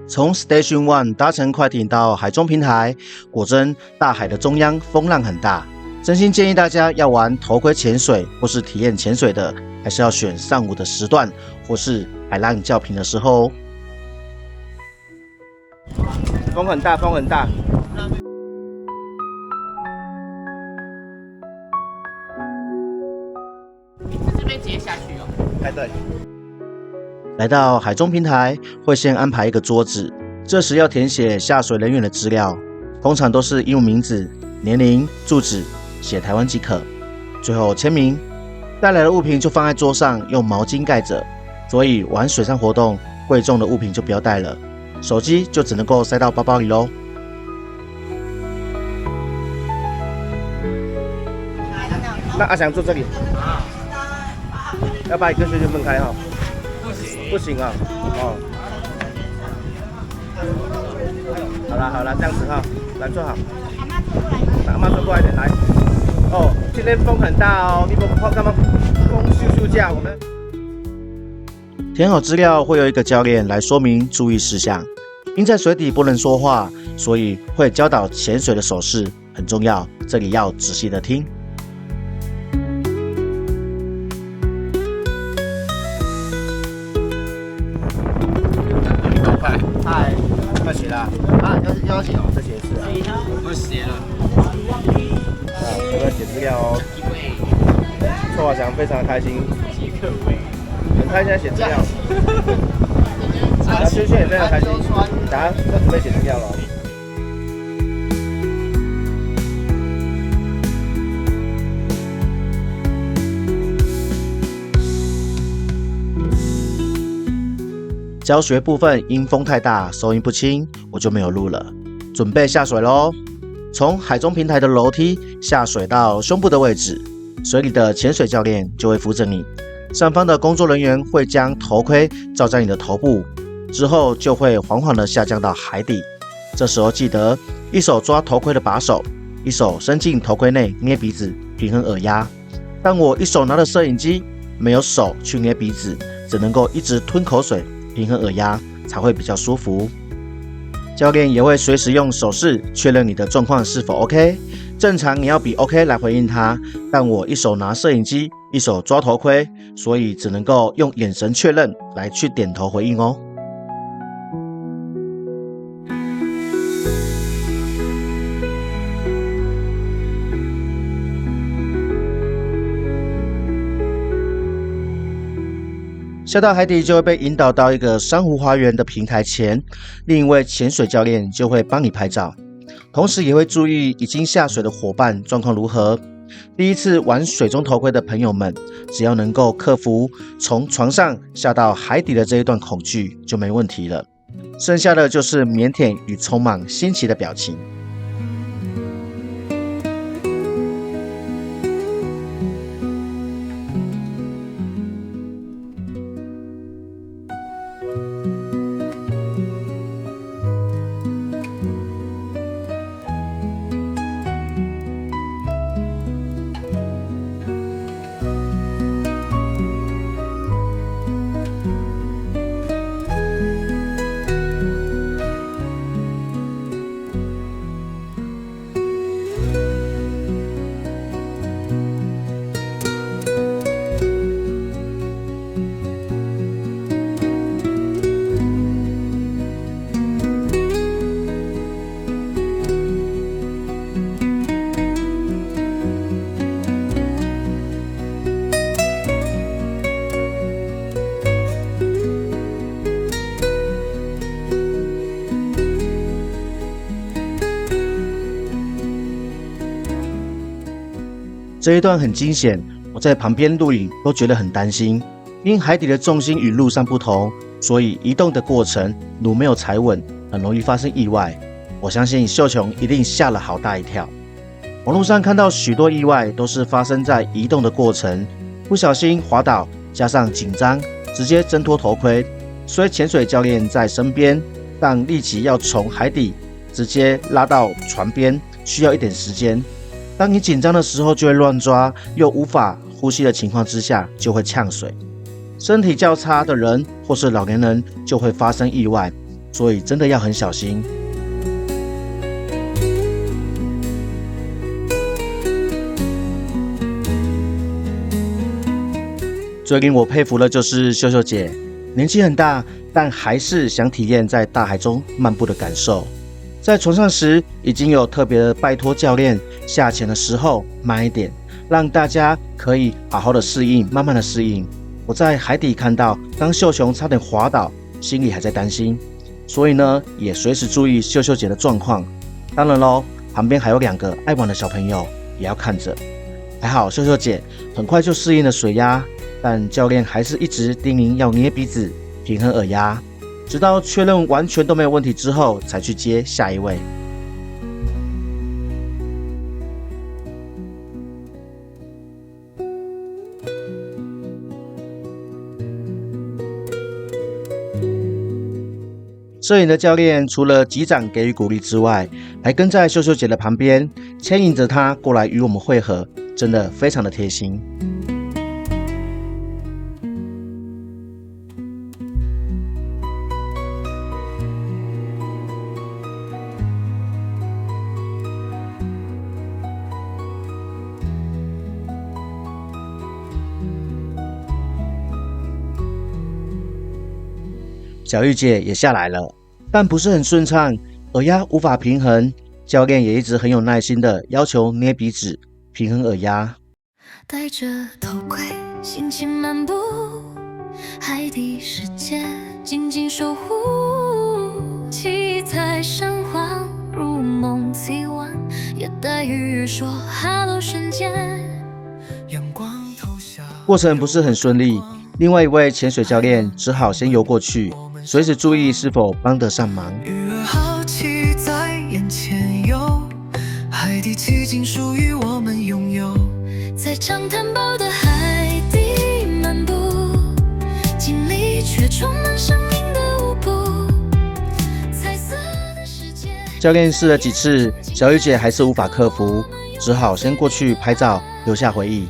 从 Station One 搭乘快艇到海中平台，果真大海的中央风浪很大。真心建议大家要玩头盔潜水或是体验潜水的，还是要选上午的时段或是海浪较平的时候哦。风很大，风很大。这边直接下去哦。哎，对。来到海中平台，会先安排一个桌子，这时要填写下水人员的资料，通常都是英文名字、年龄、住址，写台湾即可。最后签名。带来的物品就放在桌上，用毛巾盖着。所以玩水上活动，贵重的物品就不要带了，手机就只能够塞到包包里咯。那阿翔坐这里。要把你跟学学分开哈。不行啊，哦。好了，这样子哈，来坐好。阿妈坐过来一点，来。哦，今天风很大哦，你不干嘛风咻架？我们填好资料会有一个教练来说明注意事项，因在水底不能说话，所以会教导潜水的手势，很重要，这里要仔细的听。嗨，快写了啊！要写哦，这写字啊，我写了。这个写资料哦。臭阿翔非常开心，很开心在写资料。然后轩轩也非常开心，等下要准备写资料了。教学部分因风太大，收音不清，我就没有录了。准备下水咯，从海中平台的楼梯下水到胸部的位置，水里的潜水教练就会扶着你，上方的工作人员会将头盔罩在你的头部，之后就会缓缓的下降到海底。这时候记得一手抓头盔的把手，一手伸进头盔内捏鼻子，平衡耳压。但我一手拿着摄影机，没有手去捏鼻子，只能够一直吞口水，平衡耳压才会比较舒服。教练也会随时用手势确认你的状况是否 OK， 正常你要比 OK 来回应他，但我一手拿摄影机，一手抓头盔，所以只能够用眼神确认来去点头回应哦。下到海底就会被引导到一个珊瑚花园的平台前，另一位潜水教练就会帮你拍照，同时也会注意已经下水的伙伴状况如何。第一次玩水中头盔的朋友们，只要能够克服从床上下到海底的这一段恐惧就没问题了，剩下的就是腼腆与充满新奇的表情。这一段很惊险，我在旁边录影都觉得很担心，因海底的重心与陆上不同，所以移动的过程如没有踩稳，很容易发生意外。我相信秀琼一定吓了好大一跳。网络上看到许多意外都是发生在移动的过程，不小心滑倒，加上紧张，直接挣脱头盔。虽潜水教练在身边，但立即要从海底直接拉到船边，需要一点时间。当你紧张的时候就会乱抓，又无法呼吸的情况之下就会呛水。身体较差的人或是老年人就会发生意外，所以真的要很小心。最令我佩服的就是秀秀姐，年纪很大，但还是想体验在大海中漫步的感受。在船上时，已经有特别的拜托教练下潜的时候慢一点，让大家可以好好的适应，慢慢的适应。我在海底看到，当秀琼差点滑倒，心里还在担心，所以呢，也随时注意秀秀姐的状况。当然咯，旁边还有2个爱玩的小朋友，也要看着。还好秀秀姐很快就适应了水压，但教练还是一直叮咛要捏鼻子，平衡耳压，直到确认完全都没有问题之后，才去接下一位。摄影的教练除了击掌给予鼓励之外，还跟在秀秀姐的旁边，牵引着她过来与我们会合，真的非常的贴心。小玉姐也下来了，但不是很顺畅，耳压无法平衡，教练也一直很有耐心的要求捏鼻子，平衡耳压。戴着头盔，心情漫步，海底世界静静守护，七彩闪晃，如梦 C1， 也带雨说 Hello 瞬间，阳光投下。过程不是很顺利，另外一位潜水教练只好先游过去，随时注意是否帮得上忙。鱼儿好奇在眼前游，海底奇景属于我们拥有，在长滩堡的海底漫步，经历却充满生命的舞步，彩色的世界。教练试了几次，小玉姐还是无法克服，只好先过去拍照，留下回忆。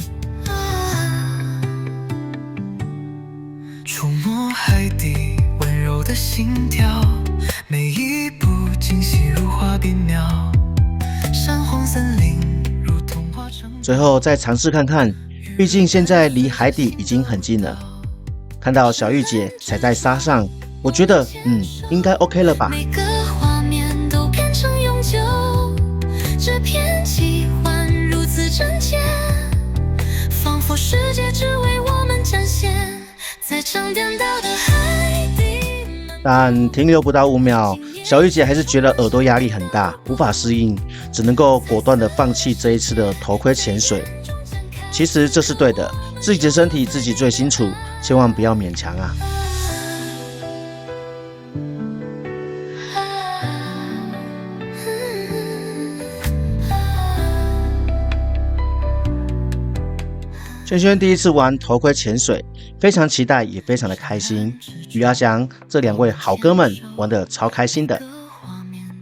触摸海底温柔的心跳，每一步惊喜如花变妙，山黄森林如童话成长。最后再尝试看看，毕竟现在离海底已经很近了。看到小玉姐踩在沙上，我觉得应该 OK 了吧。每个画面都变成永久，这片奇幻如此真切，仿佛世界只为我们展现，在长颠倒的海底。但停留不到5秒，小玉姐还是觉得耳朵压力很大，无法适应，只能够果断的放弃这一次的头盔潜水。其实这是对的，自己的身体自己最清楚，千万不要勉强啊。轩轩第一次玩头盔潜水，非常期待，也非常的开心。与阿翔这2位好哥们玩得超开心的。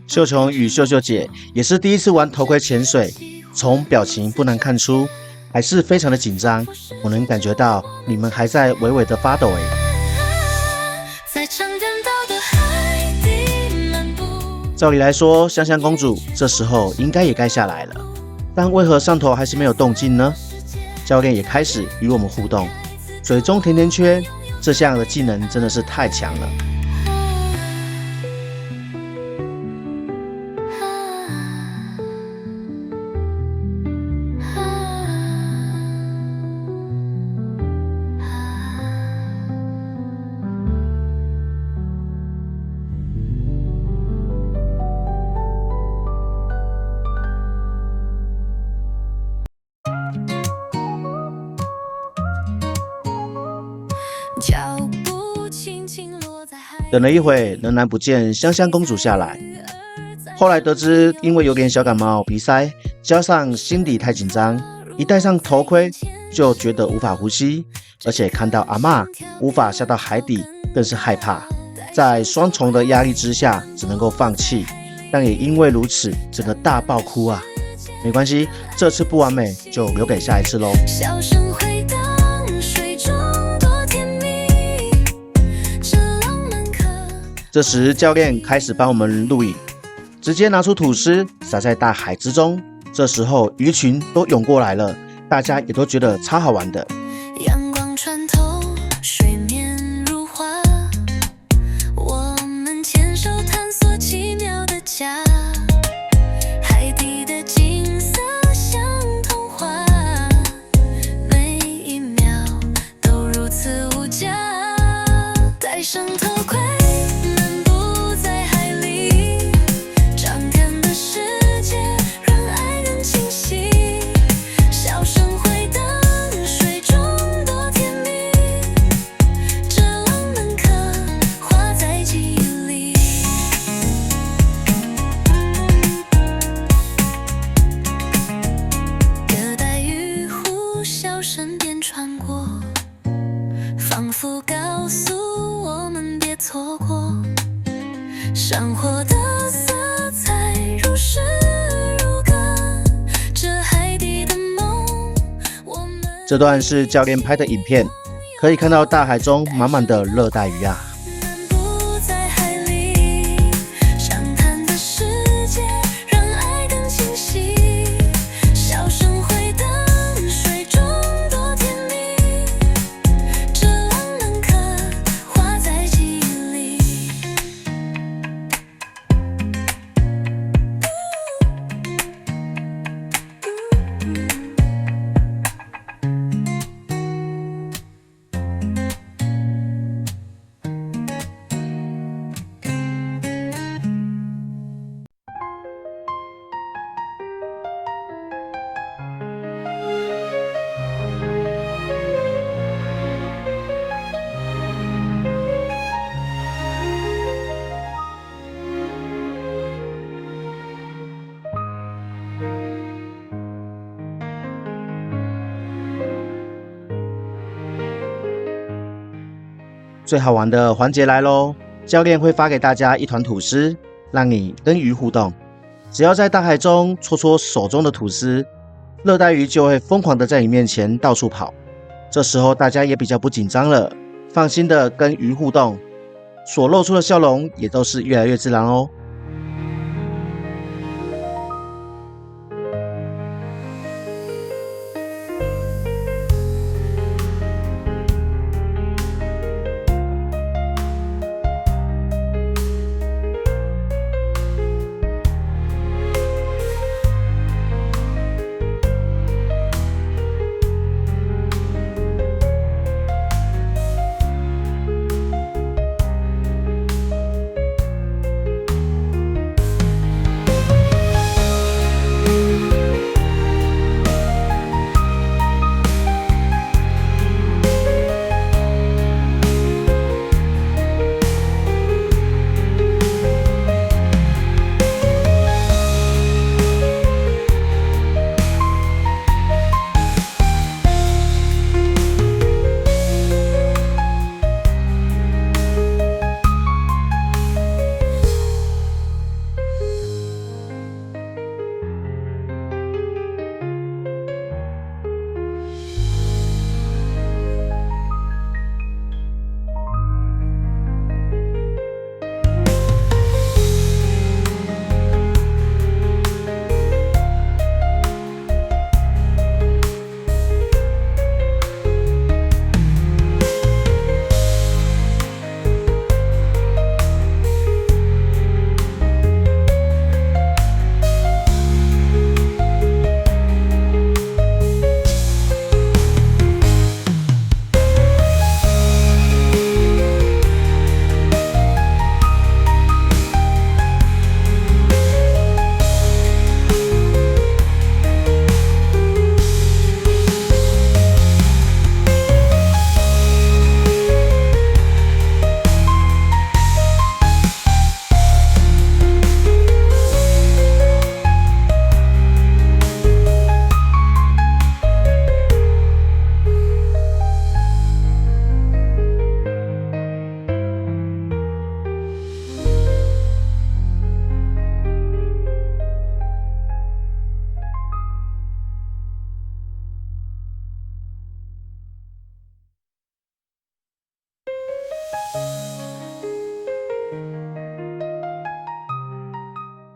秀琼与秀秀姐也是第一次玩头盔潜水，从表情不难看出，还是非常的紧张。我能感觉到你们还在微微的发抖照理来说，香香公主这时候应该也该下来了，但为何上头还是没有动静呢？教练也开始与我们互动，水中甜甜圈这项的技能真的是太强了。等了一会，仍然不见香香公主下来。后来得知，因为有点小感冒、鼻塞，加上心底太紧张，一戴上头盔就觉得无法呼吸，而且看到阿嬷无法下到海底，更是害怕。在双重的压力之下，只能够放弃。但也因为如此，整个大爆哭啊！没关系，这次不完美就留给下一次喽。笑声回荡水中多甜蜜，这浪漫可这时教练开始帮我们录影，直接拿出吐司撒在大海之中。这时候鱼群都涌过来了，大家也都觉得超好玩的。阳光穿透，水面如画，我们牵手探索奇妙的家。海底的景色像童话，每一秒都如此无价。戴上头盔，漫步在海里，张开的世界让爱更清晰。笑声回荡，水中多甜蜜，这浪漫刻画在记忆里。隔代渔户笑声便穿过，仿佛告诉我们别错过。生活的色彩如诗如歌，这海底的梦，我们这段是教练拍的影片，可以看到大海中满满的热带鱼啊。漫步在海里，长滩的世界让爱更清晰。笑声回荡，水中多甜蜜，这浪漫刻画在记忆里。最好玩的环节来咯，教练会发给大家一团吐司，让你跟鱼互动。只要在大海中戳戳手中的吐司，热带鱼就会疯狂的在你面前到处跑。这时候大家也比较不紧张了，放心的跟鱼互动，所露出的笑容也都是越来越自然哦。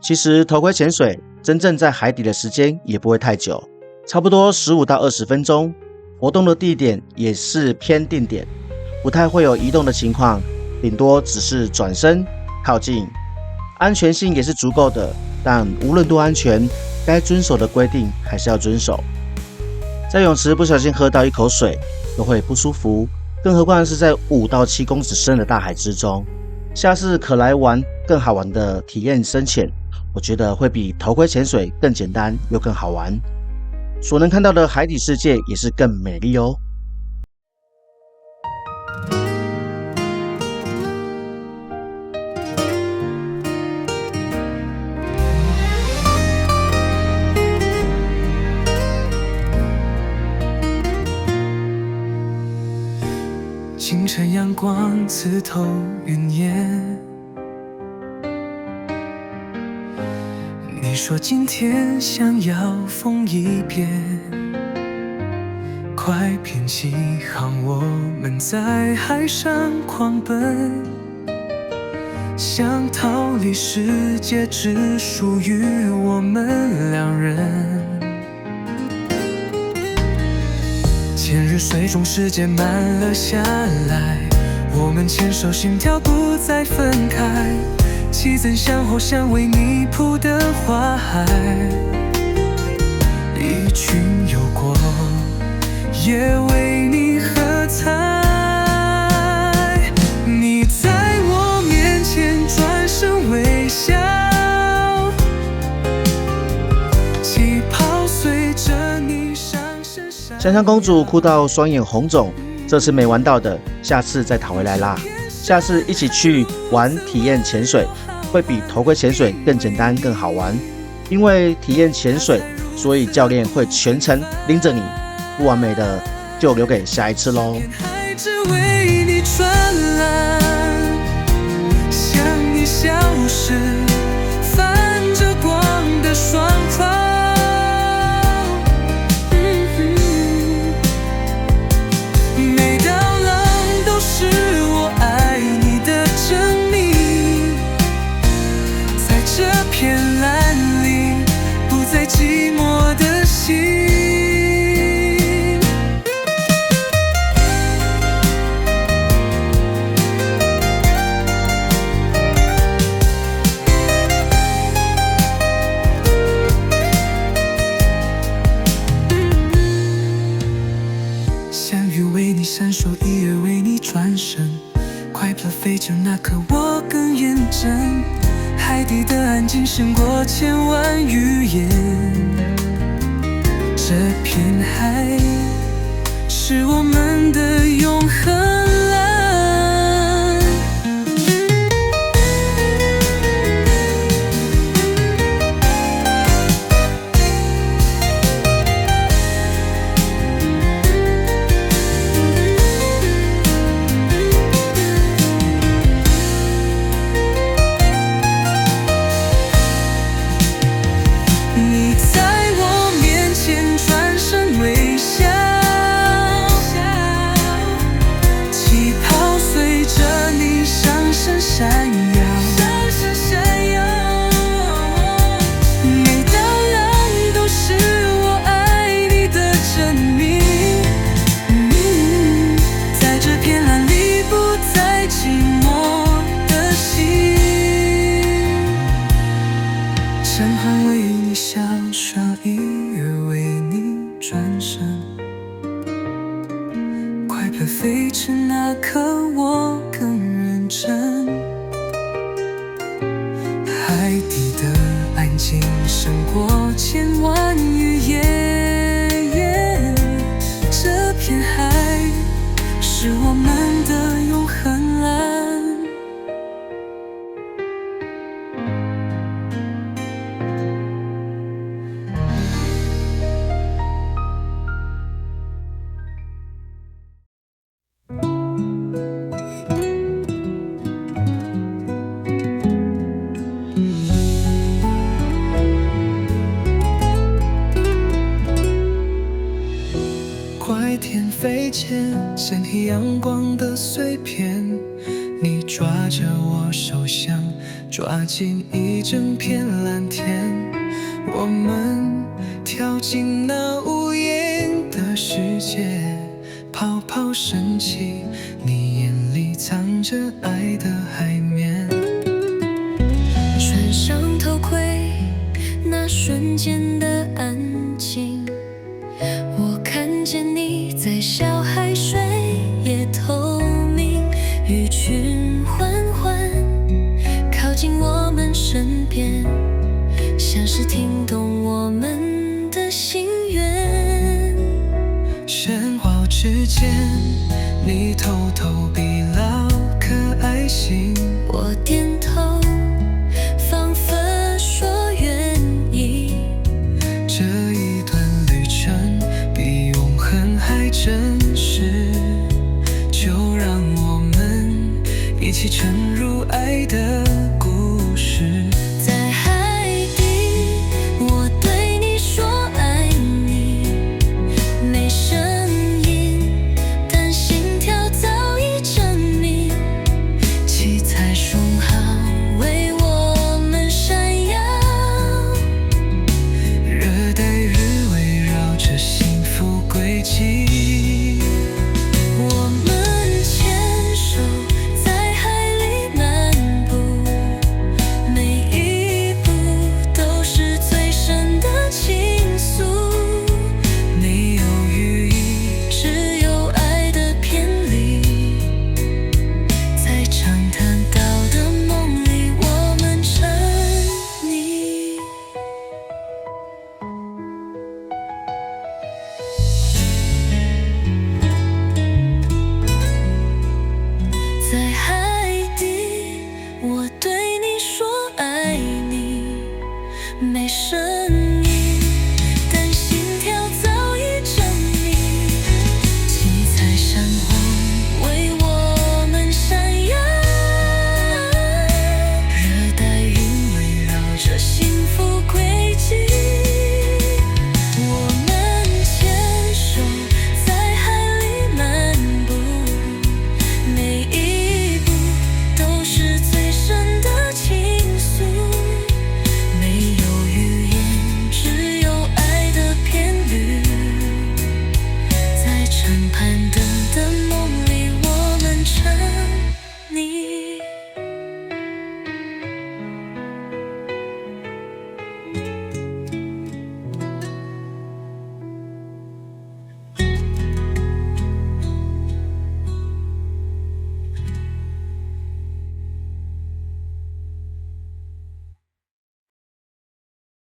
其实头盔潜水真正在海底的时间也不会太久，差不多15到20分钟。活动的地点也是偏定点，不太会有移动的情况，顶多只是转身靠近。安全性也是足够的，但无论多安全，该遵守的规定还是要遵守。在泳池不小心喝到一口水都会不舒服，更何况是在5到7公尺深的大海之中。下次可来玩更好玩的体验深潜，我觉得会比头盔潜水更简单又更好玩，所能看到的海底世界也是更美丽哦。清晨阳光刺透云烟，你说今天想要疯一遍，快片起航，我们在海上狂奔，想逃离世界只属于我们两人。千日水中时间慢了下来，我们牵手心跳不再分开，岂曾想后像为你铺的花海，一群游过也为你喝彩，你在我面前转身微笑，气泡随着你上身闪。香香公主哭到双眼红肿，这次没玩到的，下次再讨回来啦。下次一起去玩体验潜水，会比头盔潜水更简单更好玩。因为体验潜水，所以教练会全程拎着你，不完美的就留给下一次咯。海只为你传来，向你消失，泛着光的双瞳。每道浪都是我爱你的证明，在这片蓝里，不再寂寞的心。闪烁一跃为你转身，快乐飞着那刻我更认真，海底的安静胜过千万语言，这片海是我们的永恒蓝。飞驰那刻我更认真，海底的安静胜过千万语言，这片海是我们的永恒蓝。飞前，身体阳光的碎片，你抓着我手，想抓进一整片蓝天。我们跳进那无言的世界，泡泡升起，你眼里藏着爱的海绵。穿上头盔，那瞬间的安静，我看见你在笑，海水也透明，鱼群缓缓靠近我们身边，像是听懂我们的心愿。神话之间，你偷偷比老可爱心，我点头，仿佛说愿意。这一段旅程比永恒还真实，就让我们一起沉入爱的故事。在